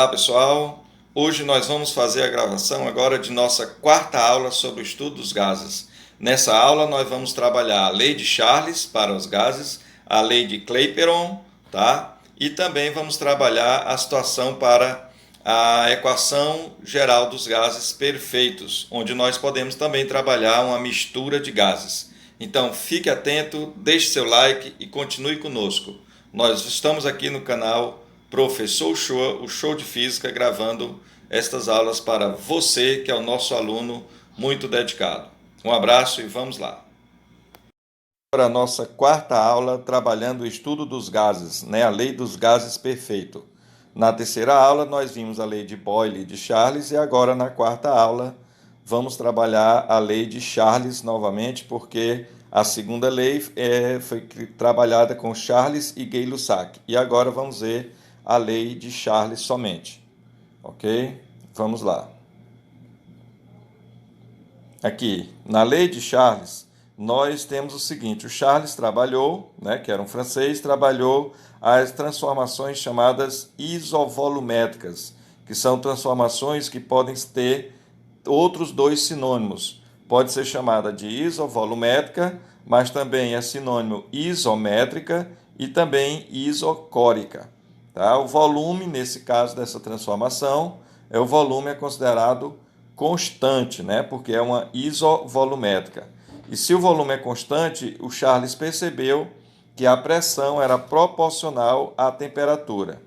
Olá pessoal, hoje nós vamos fazer a gravação agora de nossa quarta aula sobre o estudo dos gases. Nessa aula nós vamos trabalhar a lei de Charles para os gases, a lei de Clapeyron, tá? E também vamos trabalhar a situação para a equação geral dos gases perfeitos, onde nós podemos também trabalhar uma mistura de gases. Então fique atento, deixe seu like e continue conosco. Nós estamos aqui no canal Professor Shoa, o show de física, gravando estas aulas para você, que é o nosso aluno muito dedicado. Um abraço e vamos lá. Para a nossa quarta aula, trabalhando o estudo dos gases, a lei dos gases perfeito. Na terceira aula, nós vimos a lei de Boyle e de Charles, e agora na quarta aula, vamos trabalhar a lei de Charles novamente, porque a segunda lei foi trabalhada com Charles e Gay-Lussac. E agora vamos ver a lei de Charles somente. Ok? Vamos lá. Aqui, na lei de Charles, nós temos o seguinte: o Charles trabalhou, que era um francês, trabalhou as transformações chamadas isovolumétricas, que são transformações que podem ter outros dois sinônimos. Pode ser chamada de isovolumétrica, mas também é sinônimo isométrica e também isocórica. Tá? O volume, nesse caso dessa transformação, o volume é considerado constante, porque é uma isovolumétrica. E se o volume é constante, o Charles percebeu que a pressão era proporcional à temperatura.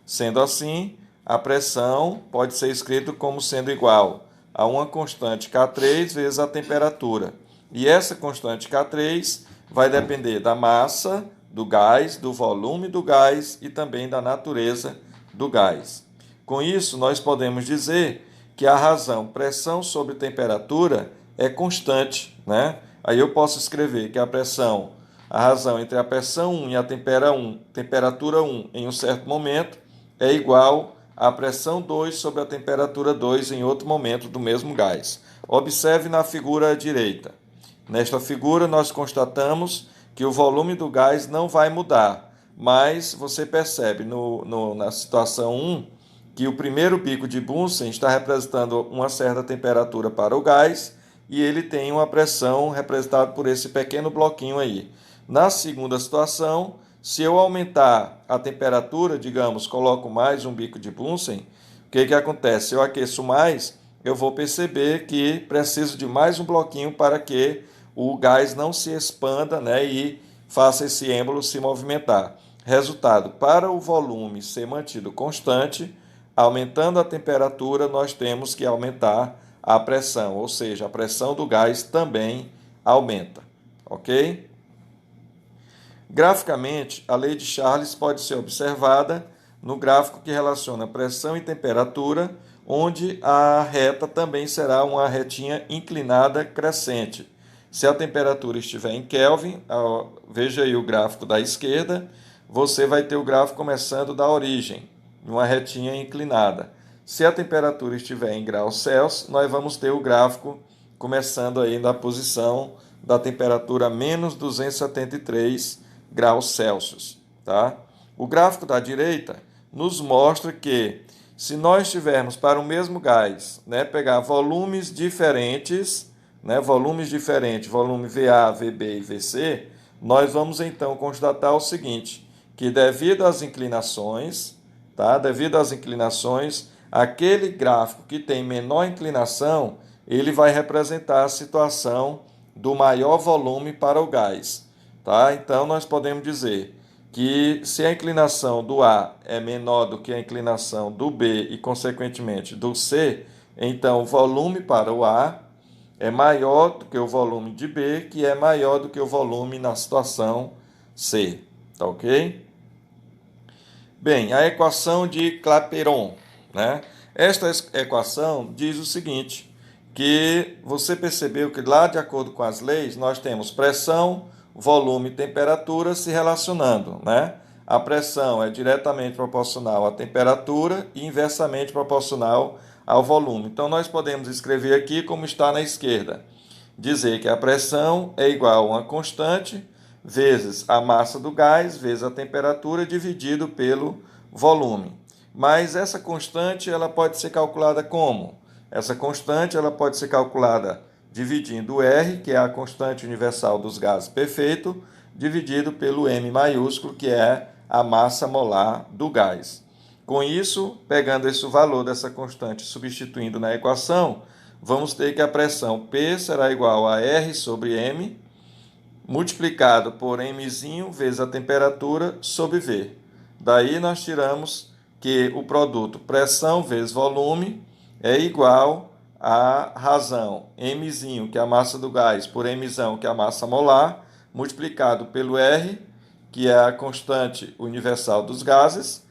Sendo assim, a pressão pode ser escrita como sendo igual a uma constante K3 vezes a temperatura. E essa constante K3 vai depender da massa do gás, do volume do gás e também da natureza do gás. Com isso, nós podemos dizer que a razão pressão sobre temperatura é constante, Aí eu posso escrever que a razão entre a pressão 1 e a temperatura 1 em um certo momento é igual à pressão 2 sobre a temperatura 2 em outro momento do mesmo gás. Observe na figura à direita. Nesta figura, nós constatamos que o volume do gás não vai mudar, mas você percebe na situação 1 que o primeiro bico de Bunsen está representando uma certa temperatura para o gás e ele tem uma pressão representada por esse pequeno bloquinho aí. Na segunda situação, se eu aumentar a temperatura, digamos, coloco mais um bico de Bunsen, o que acontece? Se eu aqueço mais, eu vou perceber que preciso de mais um bloquinho para que o gás não se expanda, e faça esse êmbolo se movimentar. Resultado, para o volume ser mantido constante, aumentando a temperatura, nós temos que aumentar a pressão, ou seja, a pressão do gás também aumenta, ok? Graficamente, a lei de Charles pode ser observada no gráfico que relaciona pressão e temperatura, onde a reta também será uma retinha inclinada crescente. Se a temperatura estiver em Kelvin, veja aí o gráfico da esquerda, você vai ter o gráfico começando da origem, uma retinha inclinada. Se a temperatura estiver em graus Celsius, nós vamos ter o gráfico começando aí na posição da temperatura menos 273 graus Celsius. Tá? O gráfico da direita nos mostra que, se nós tivermos para o mesmo gás, pegar volumes diferentes, volume VA, VB e VC, nós vamos então constatar o seguinte, que devido às inclinações, aquele gráfico que tem menor inclinação, ele vai representar a situação do maior volume para o gás. Então, nós podemos dizer que se a inclinação do A é menor do que a inclinação do B e, consequentemente, do C, então o volume para o A é maior do que o volume de B, que é maior do que o volume na situação C. Tá ok? Bem, a equação de Clapeyron. Esta equação diz o seguinte, que você percebeu que lá, de acordo com as leis, nós temos pressão, volume e temperatura se relacionando. A pressão é diretamente proporcional à temperatura e inversamente proporcional ao volume. Então, nós podemos escrever aqui como está na esquerda. Dizer que a pressão é igual a uma constante vezes a massa do gás vezes a temperatura dividido pelo volume. Mas essa constante ela pode ser calculada como? Essa constante ela pode ser calculada dividindo o R, que é a constante universal dos gases perfeito, dividido pelo M maiúsculo, que é a massa molar do gás. Com isso, pegando esse valor dessa constante e substituindo na equação, vamos ter que a pressão P será igual a R sobre M, multiplicado por Mzinho vezes a temperatura sobre V. Daí nós tiramos que o produto pressão vezes volume é igual a razão Mzinho, que é a massa do gás, por Mzão, que é a massa molar, multiplicado pelo R, que é a constante universal dos gases,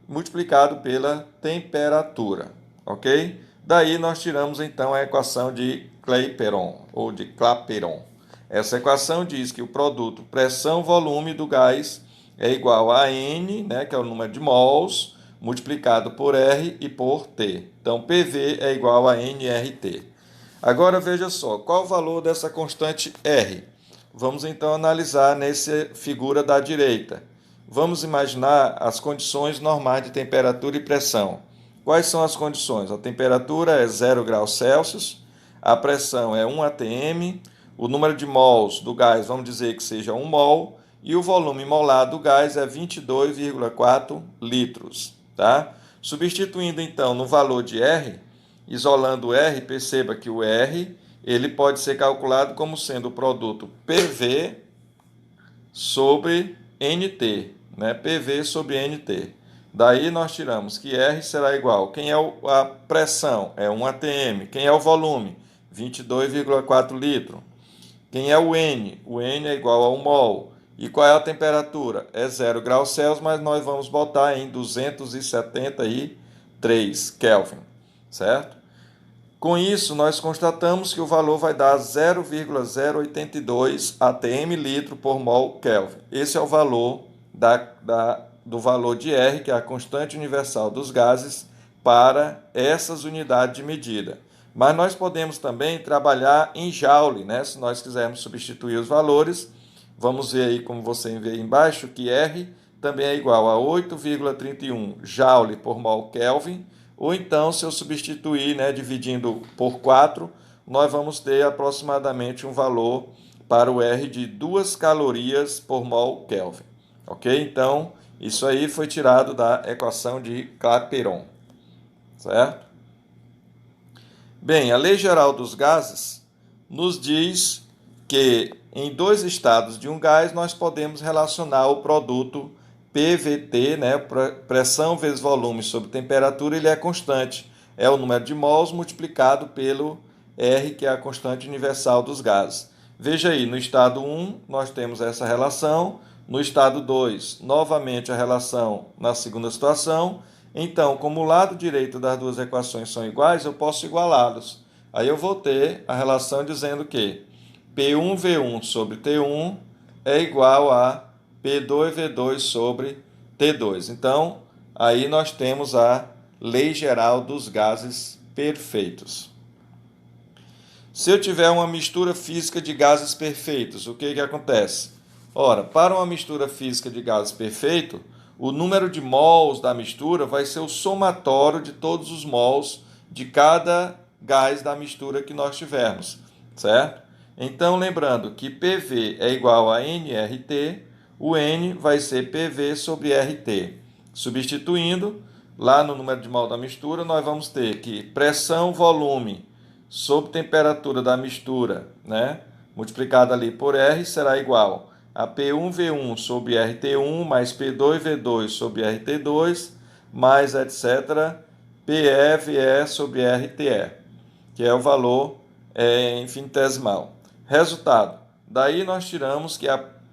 multiplicado pela temperatura, ok? Daí nós tiramos então a equação de Clapeyron, ou de Clapeyron. Essa equação diz que o produto pressão-volume do gás é igual a N, né, que é o número de mols, multiplicado por R e por T. Então, PV é igual a nRT. Agora, veja só, qual o valor dessa constante R? Vamos então analisar nessa figura da direita. Vamos imaginar as condições normais de temperatura e pressão. Quais são as condições? A temperatura é 0 graus Celsius, a pressão é 1 atm, o número de mols do gás, vamos dizer que seja 1 mol, e o volume molar do gás é 22,4 litros. Tá? Substituindo então no valor de R, isolando o R, perceba que o R ele pode ser calculado como sendo o produto PV sobre NT, né? PV sobre NT. Daí nós tiramos que R será igual, quem é a pressão? É 1 atm. Quem é o volume? 22,4 litros. Quem é o N? O N é igual a 1 mol. E qual é a temperatura? É 0 graus Celsius, mas nós vamos botar em 273 Kelvin, certo? Com isso, nós constatamos que o valor vai dar 0,082 atm litro por mol Kelvin. Esse é o valor do valor de R, que é a constante universal dos gases, para essas unidades de medida. Mas nós podemos também trabalhar em joule, né? Se nós quisermos substituir os valores, vamos ver aí como você vê aí embaixo, que R também é igual a 8,31 joule por mol Kelvin, ou então, se eu substituir, né, dividindo por 4, nós vamos ter aproximadamente um valor para o R de 2 calorias por mol Kelvin. Ok? Então, isso aí foi tirado da equação de Clapeyron. Certo? Bem, a Lei Geral dos Gases nos diz que em dois estados de um gás nós podemos relacionar o produto PVT, né, pressão vezes volume sobre temperatura, ele é constante. É o número de mols multiplicado pelo R, que é a constante universal dos gases. Veja aí, no estado 1 nós temos essa relação, no estado 2, novamente a relação na segunda situação. Então, como o lado direito das duas equações são iguais, eu posso igualá-los. Aí eu vou ter a relação dizendo que P1V1 sobre T1 é igual a P2V2 sobre T2. Então, aí nós temos a Lei Geral dos Gases Perfeitos. Se eu tiver uma mistura física de gases perfeitos, o que acontece? Ora, para uma mistura física de gases perfeito, o número de mols da mistura vai ser o somatório de todos os mols de cada gás da mistura que nós tivermos, certo? Então, lembrando que PV é igual a nRT, o N vai ser PV sobre RT. Substituindo, lá no número de mol da mistura, nós vamos ter que pressão, volume sobre temperatura da mistura, né, multiplicado ali por R, será igual a P1V1 sobre RT1 mais P2V2 sobre RT2 mais etc. PEVE sobre RTE, que é o valor infinitesimal. Resultado, daí nós tiramos que,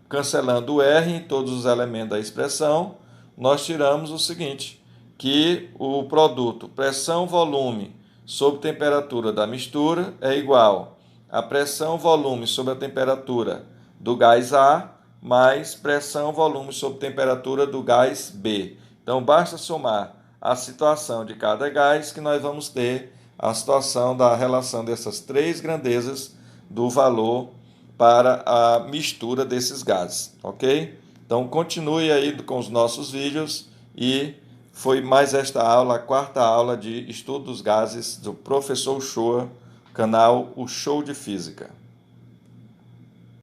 cancelando o R em todos os elementos da expressão, nós tiramos o seguinte, que o produto pressão-volume sobre temperatura da mistura é igual a pressão-volume sobre a temperatura do gás A mais pressão-volume sobre temperatura do gás B. Então, basta somar a situação de cada gás que nós vamos ter a situação da relação dessas três grandezas do valor para a mistura desses gases, ok? Então, continue aí com os nossos vídeos e Foi mais esta aula, a quarta aula de estudo dos gases do professor Uchoa, canal O Show de Física.